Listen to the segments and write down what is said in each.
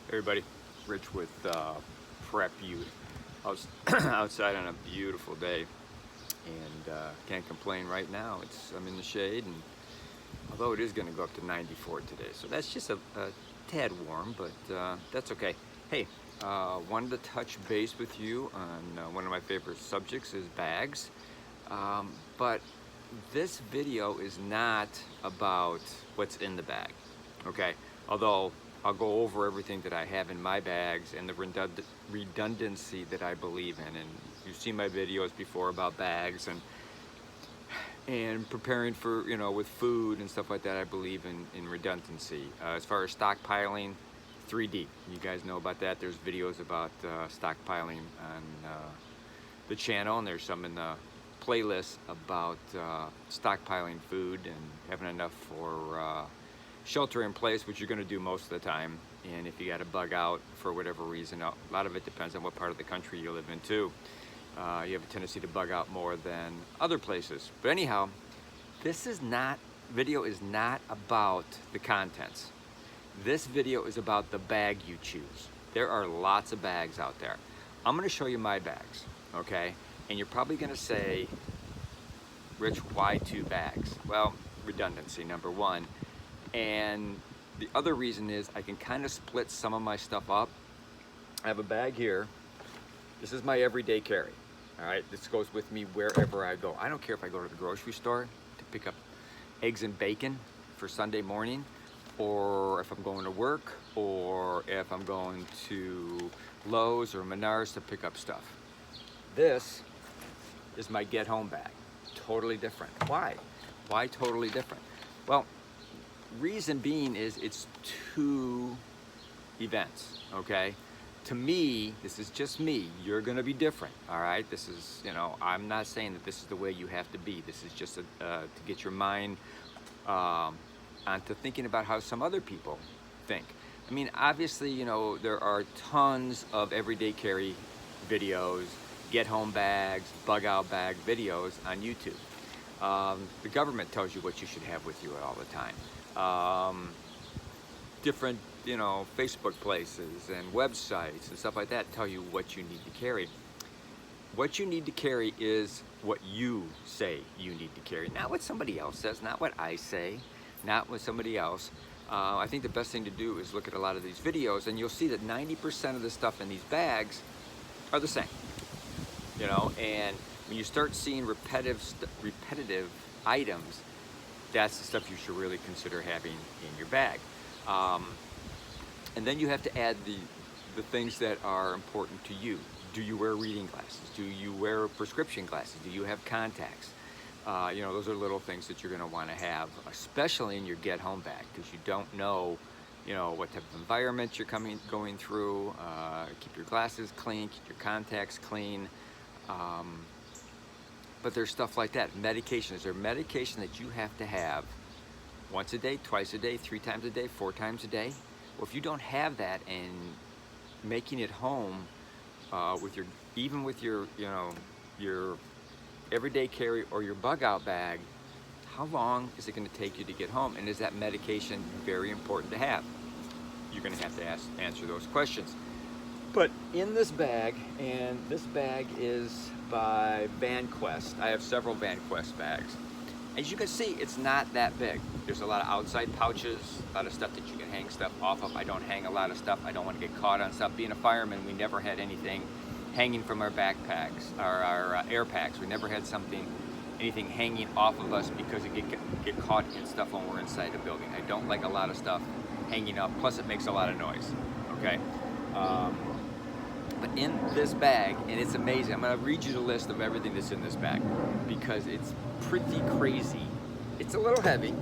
Hey everybody, Rich with Prep Youth. I was outside on a beautiful day and can't complain right now. I'm in the shade, and although it is going to go up to 94 today, so that's just a tad warm, but that's okay. Hey, wanted to touch base with you on one of my favorite subjects is bags, but this video is not about what's in the bag, okay? Although I'll go over everything that I have in my bags and the redundancy that I believe in. And you've seen my videos before about bags and preparing for, with food and stuff like that. I believe in redundancy. As far as stockpiling, 3D. You guys know about that. There's videos about stockpiling on the channel, and there's some in the playlist about stockpiling food and having enough for shelter in place, which you're going to do most of the time. And if you got to bug out for whatever reason, a lot of it depends on what part of the country you live in too. You have a tendency to bug out more than other places. But anyhow, this video is not about the contents. This video is about the bag you choose. There are lots of bags out there. I'm going to show you my bags, okay? And you're probably going to say, Rich, why 2 bags? Well, redundancy, number one. And the other reason is I can kind of split some of my stuff up. I have a bag here. This is my everyday carry. All right, this goes with me wherever I go. I don't care if I go to the grocery store to pick up eggs and bacon for Sunday morning, or if I'm going to work, or if I'm going to Lowe's or Menards to pick up stuff. This is my get home bag. Totally different. Why? Why totally different? Well, reason being is it's 2 events, okay? To me, this is just me. You're gonna be different, all right? This is, I'm not saying that this is the way you have to be. This is just to get your mind onto thinking about how some other people think. I mean, obviously, there are tons of everyday carry videos, get home bags, bug out bag videos on YouTube. The government tells you what you should have with you all the time. Different, Facebook places and websites and stuff like that tell you what you need to carry. What you need to carry is what you say you need to carry, not what somebody else says, not what I say, not what somebody else. I think the best thing to do is look at a lot of these videos, and you'll see that 90% of the stuff in these bags are the same. And when you start seeing repetitive items, that's the stuff you should really consider having in your bag. And then you have to add the things that are important to you. Do you wear reading glasses? Do you wear prescription glasses? Do you have contacts? Those are little things that you're going to want to have, especially in your get home bag, because you don't know, what type of environment you're going through. Keep your glasses clean, keep your contacts clean. But there's stuff like that. Medication. Is there medication that you have to have once a day, twice a day, 3 times a day, 4 times a day? Well, if you don't have that, and making it home even with your everyday carry or your bug out bag, how long is it going to take you to get home? And is that medication very important to have? You're going to have to answer those questions. But in this bag, and this bag is by VanQuest. I have several VanQuest bags. As you can see, it's not that big. There's a lot of outside pouches, a lot of stuff that you can hang stuff off of. I don't hang a lot of stuff. I don't want to get caught on stuff. Being a fireman, we never had anything hanging from our backpacks, or our air packs. We never had anything hanging off of us because it get caught in stuff when we're inside a building. I don't like a lot of stuff hanging up. Plus, it makes a lot of noise. Okay. But in this bag, and it's amazing, I'm going to read you the list of everything that's in this bag because it's pretty crazy. It's a little heavy,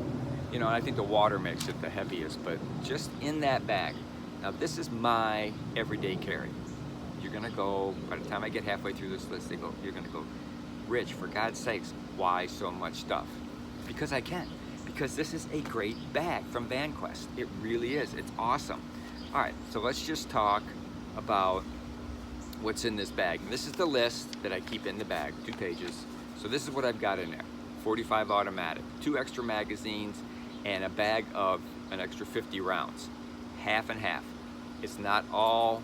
and I think the water makes it the heaviest, but just in that bag. Now, this is my everyday carry. You're going to go, by the time I get halfway through this list, you're going to go, Rich, for God's sakes, why so much stuff? Because I can. Because this is a great bag from VanQuest. It really is. It's awesome. All right, so let's just talk about what's in this bag. And this is the list that I keep in the bag, 2 pages. So this is what I've got in there. 45 automatic, 2 extra magazines, and a bag of an extra 50 rounds. Half and half. It's not all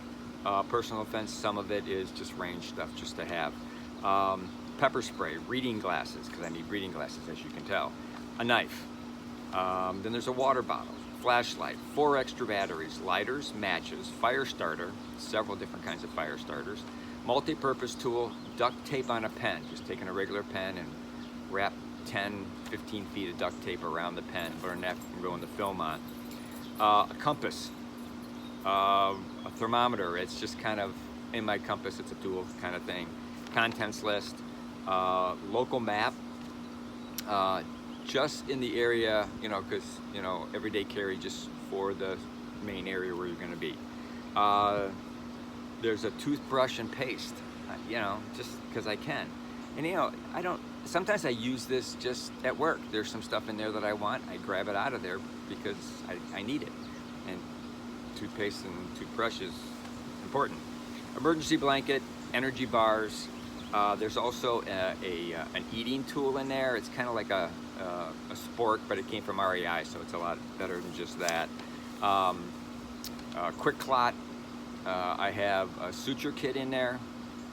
personal defense. Some of it is just range stuff just to have. Pepper spray, reading glasses, because I need reading glasses, as you can tell. A knife. Then there's a water bottle, flashlight, 4 extra batteries, lighters, matches, fire starter, several different kinds of fire starters, multi-purpose tool, duct tape on a pen, just taking a regular pen and wrap 10, 15 feet of duct tape around the pen, burn that and going the film on. A compass, a thermometer, it's just kind of in my compass, it's a dual kind of thing. Contents list, local map, just in the area, you know, because, you know, everyday carry just for the main area where you're going to be. There's a toothbrush and paste, you know, just because I can. And, you know, sometimes I use this just at work. There's some stuff in there that I want. I grab it out of there because I need it. And toothpaste and toothbrush is important. Emergency blanket, energy bars. There's also an eating tool in there. It's kind of like a spork, but it came from REI, so it's a lot better than just that. Quick clot. I have a suture kit in there.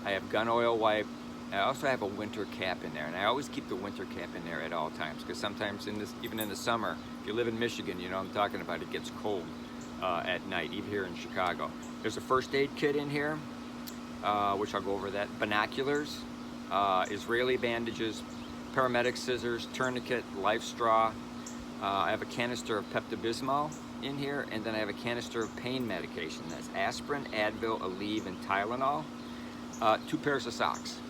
I have gun oil wipe. I also have a winter cap in there, and I always keep the winter cap in there at all times, because sometimes even in the summer, if you live in Michigan, you know what I'm talking about, it gets cold at night, even here in Chicago. There's a first aid kit in here, which I'll go over that. Binoculars, Israeli bandages, paramedic scissors, tourniquet, life straw. I have a canister of Pepto-Bismol in here, and then I have a canister of pain medication. That's aspirin, Advil, Aleve, and Tylenol. 2 pairs of socks.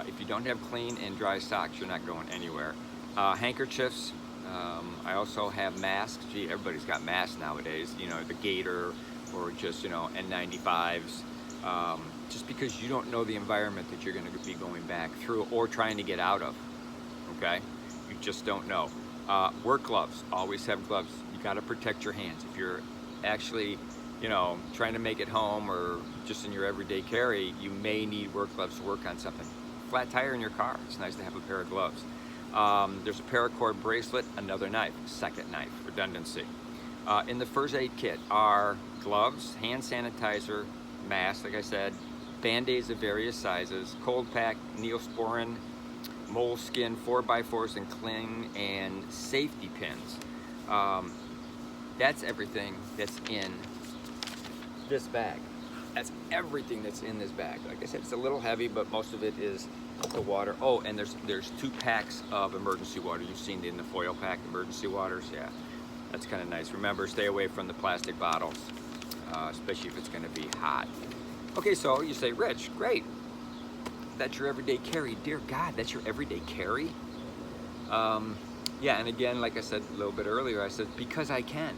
If you don't have clean and dry socks, you're not going anywhere. Handkerchiefs. I also have masks. Gee, everybody's got masks nowadays. You know, the Gator or just, you know, N95s. Just because you don't know the environment that you're going to be going back through or trying to get out of. Okay? You just don't know. Work gloves. Always have gloves. You got to protect your hands. If you're actually, you know, trying to make it home or just in your everyday carry, you may need work gloves to work on something. Flat tire in your car. It's nice to have a pair of gloves. There's a paracord bracelet, another knife, second knife, redundancy. In the first aid kit are gloves, hand sanitizer, mask, like I said, Band-Aids of various sizes, cold pack, Neosporin, moleskin, 4x4s and cling, and safety pins. That's everything that's in this bag. That's everything that's in this bag. Like I said, it's a little heavy, but most of it is the water. Oh, and there's 2 packs of emergency water. You've seen it in the foil pack, emergency waters. Yeah, that's kind of nice. Remember, stay away from the plastic bottles, especially if it's going to be hot. Okay, so you say, Rich, great. That's your everyday carry. Dear God, that's your everyday carry? Yeah, and again, like I said a little bit earlier, I said, because I can.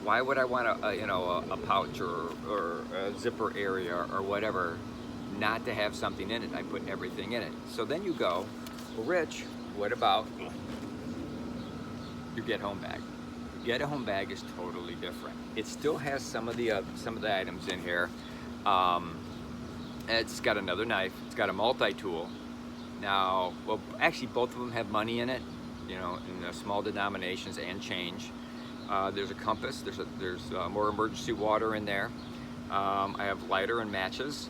Why would I want a pouch or a zipper area or whatever not to have something in it? I put everything in it. So then you go, well, Rich, what about your get-home bag? Your get-home bag is totally different. It still has some of the items in here. It's got another knife. It's got a multi-tool. Now, well, actually, both of them have money in it, you know, in small denominations and change. There's a compass. There's more emergency water in there. I have lighter and matches.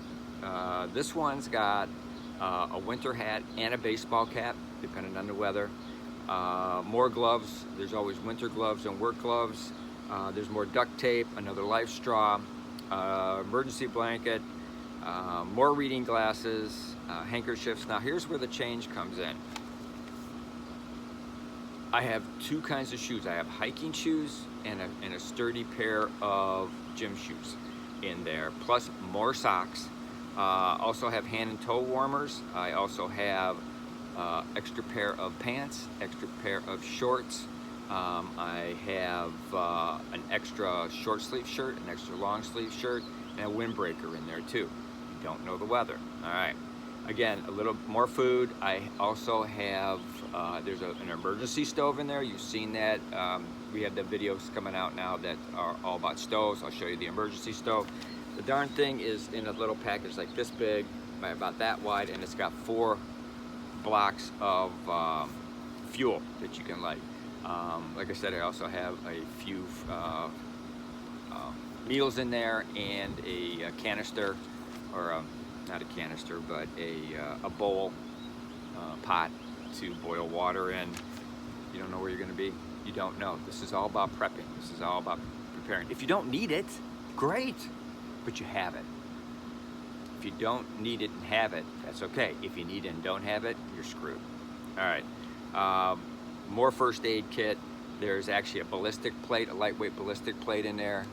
This one's got a winter hat and a baseball cap, depending on the weather. More gloves. There's always winter gloves and work gloves. There's more duct tape, another life straw, emergency blanket, more reading glasses, handkerchiefs. Now here's where the change comes in. I have 2 kinds of shoes. I have hiking shoes and a sturdy pair of gym shoes in there, plus more socks. Also have hand and toe warmers. I also have extra pair of pants, extra pair of shorts. I have an extra short sleeve shirt, an extra long sleeve shirt, and a windbreaker in there too. You don't know the weather. All right. Again, a little more food. I also have, there's an emergency stove in there. You've seen that. We have the videos coming out now that are all about stoves. I'll show you the emergency stove. The darn thing is in a little package like this big, about that wide, and it's got 4 blocks of fuel that you can light. Like I said, I also have a few meals in there and a canister, or not a canister, but a bowl, pot to boil water in. You don't know where you're going to be. You don't know. This is all about prepping. This is all about preparing. If you don't need it, great, but you have it. If you don't need it and have it, that's okay. If you need it and don't have it, you're screwed. All right. More first aid kit. There's actually a ballistic plate, a lightweight ballistic plate in there.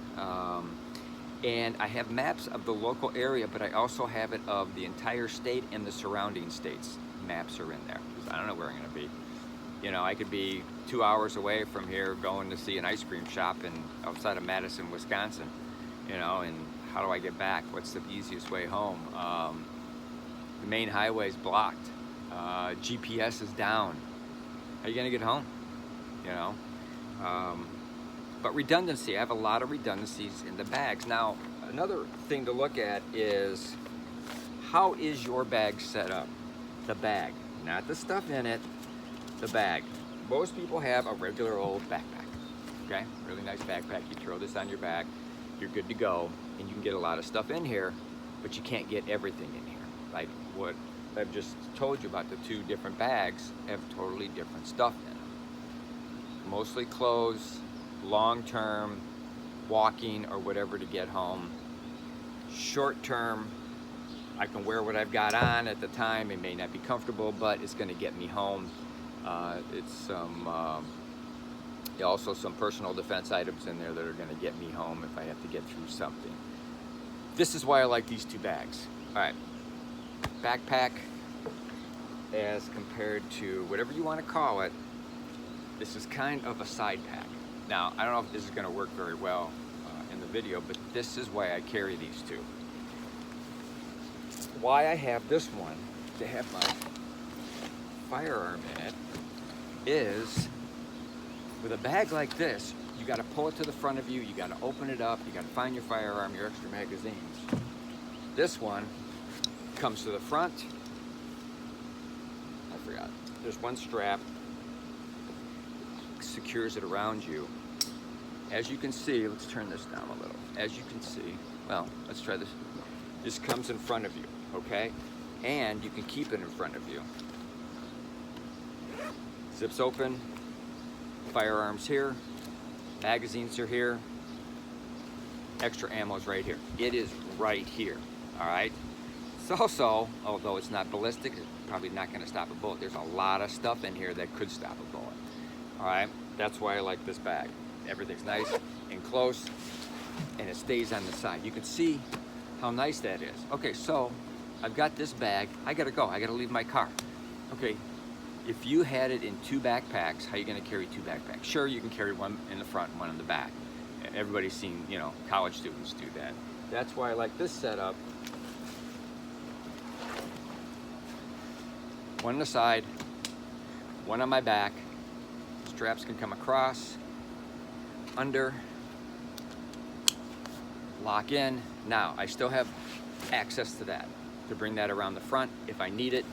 And I have maps of the local area, but I also have it of the entire state and the surrounding states. Maps are in there, because I don't know where I'm gonna be. You know, I could be 2 hours away from here going to see an ice cream shop outside of Madison, Wisconsin. You know, and how do I get back? What's the easiest way home? The main highway's blocked. GPS is down. How are you gonna get home? You know? But redundancy, I have a lot of redundancies in the bags. Now, another thing to look at is, how is your bag set up? The bag, not the stuff in it, the bag. Most people have a regular old backpack, okay? Really nice backpack. You throw this on your back, you're good to go, and you can get a lot of stuff in here, but you can't get everything in here. Like what I've just told you about, the 2 different bags have totally different stuff in them. Mostly clothes, long-term, walking or whatever to get home. Short-term, I can wear what I've got on at the time. It may not be comfortable, but it's gonna get me home. It's some, also some personal defense items in there that are gonna get me home if I have to get through something. This is why I like these 2 bags. All right, backpack as compared to whatever you want to call it. This is kind of a side pack. Now, I don't know if this is going to work very well in the video, but this is why I carry these 2. Why I have this one to have my firearm in it is, with a bag like this, you got to pull it to the front of you, you got to open it up, you got to find your firearm, your extra magazines. This one comes to the front. I forgot. There's one strap, secures it around you. As you can see, let's turn this down a little. As you can see, well, let's try this. This comes in front of you, okay? And you can keep it in front of you. Zips open, firearms here, magazines are here, extra ammo's right here. It is right here, all right? It's also, although it's not ballistic, it's probably not gonna stop a bullet. There's a lot of stuff in here that could stop a bullet, all right? That's why I like this bag. Everything's nice and close, and it stays on the side. You can see how nice that is. Okay, so I've got this bag. I gotta go, I gotta leave my car. Okay, if you had it in 2 backpacks, how are you gonna carry 2 backpacks? Sure, you can carry one in the front and one in the back. Everybody's seen, you know, college students do that. That's why I like this setup. One on the side, one on my back. Straps can come across, under, lock in. Now, I still have access to that, to bring that around the front if I need it.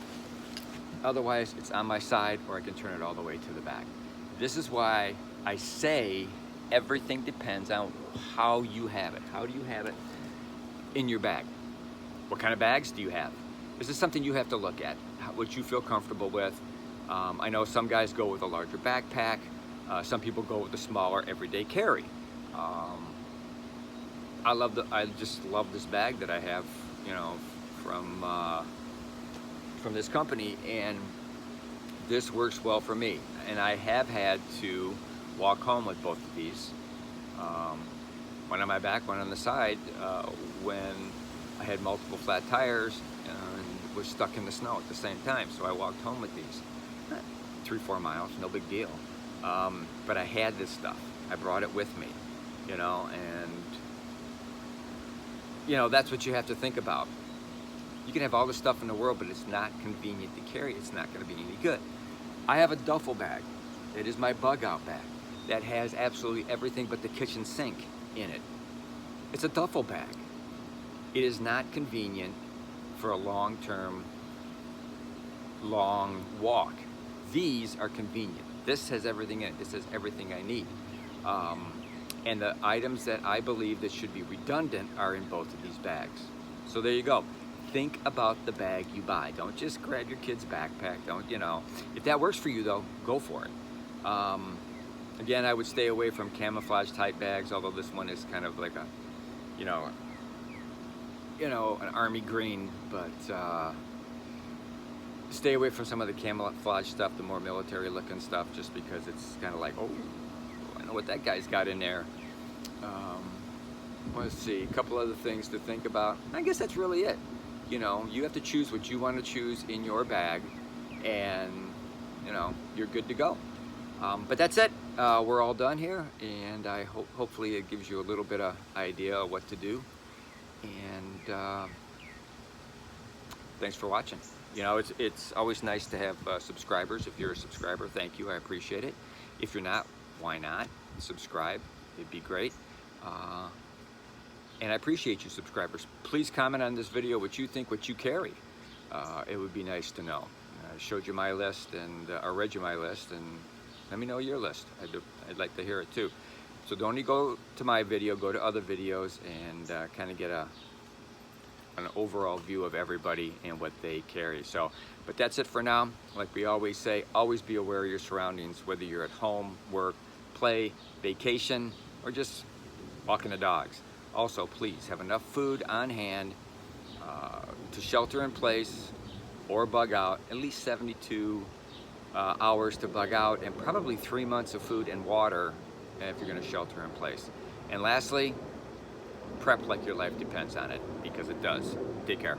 Otherwise, it's on my side, or I can turn it all the way to the back. This is why I say everything depends on how you have it. How do you have it in your bag? What kind of bags do you have? This is something you have to look at, what you feel comfortable with. I know some guys go with a larger backpack. Some people go with a smaller everyday carry. I just love this bag that I have, you know, from this company, and this works well for me. And I have had to walk home with both of these, one on my back, one on the side, when I had multiple flat tires and was stuck in the snow at the same time. So I walked home with these. 3-4 miles, no big deal. But I had this stuff. I brought it with me, you know, and you know, that's what you have to think about. You can have all the stuff in the world, but it's not convenient to carry. It's not going to be any good. I have a duffel bag. It is my bug out bag that has absolutely everything but the kitchen sink in it. It's a duffel bag. It is not convenient for a long-term, long walk. These are convenient. This has everything in it. This has everything I need. And the items that I believe that should be redundant are in both of these bags. So there you go. Think about the bag you buy. Don't just grab your kid's backpack. Don't, you know, if that works for you though, go for it. Again, I would stay away from camouflage type bags, although this one is kind of like a, you know, an army green, but stay away from some of the camouflage stuff, the more military looking stuff, just because it's kind of like, oh, I know what that guy's got in there. Let's see, a couple other things to think about. I guess that's really it. You know, you have to choose what you want to choose in your bag, and you know, you're good to go. But that's it. We're all done here, and I hopefully it gives you a little bit of idea of what to do. And thanks for watching. You know, it's always nice to have subscribers. If you're a subscriber, thank you. I appreciate it. If you're not, why not? Subscribe. It'd be great. And I appreciate you subscribers. Please comment on this video what you think, what you carry. It would be nice to know. I showed you my list, and or read you my list, and let me know your list. I'd like to hear it too. So don't only go to my video, go to other videos, and kind of get an overall view of everybody and what they carry. So, but that's it for now. Like we always say, always be aware of your surroundings, whether you're at home, work, play, vacation, or just walking the dogs. Also, please have enough food on hand to shelter in place or bug out, at least 72 hours to bug out, and probably 3 months of food and water if you're going to shelter in place. And lastly, prep like your life depends on it, because it does. Take care.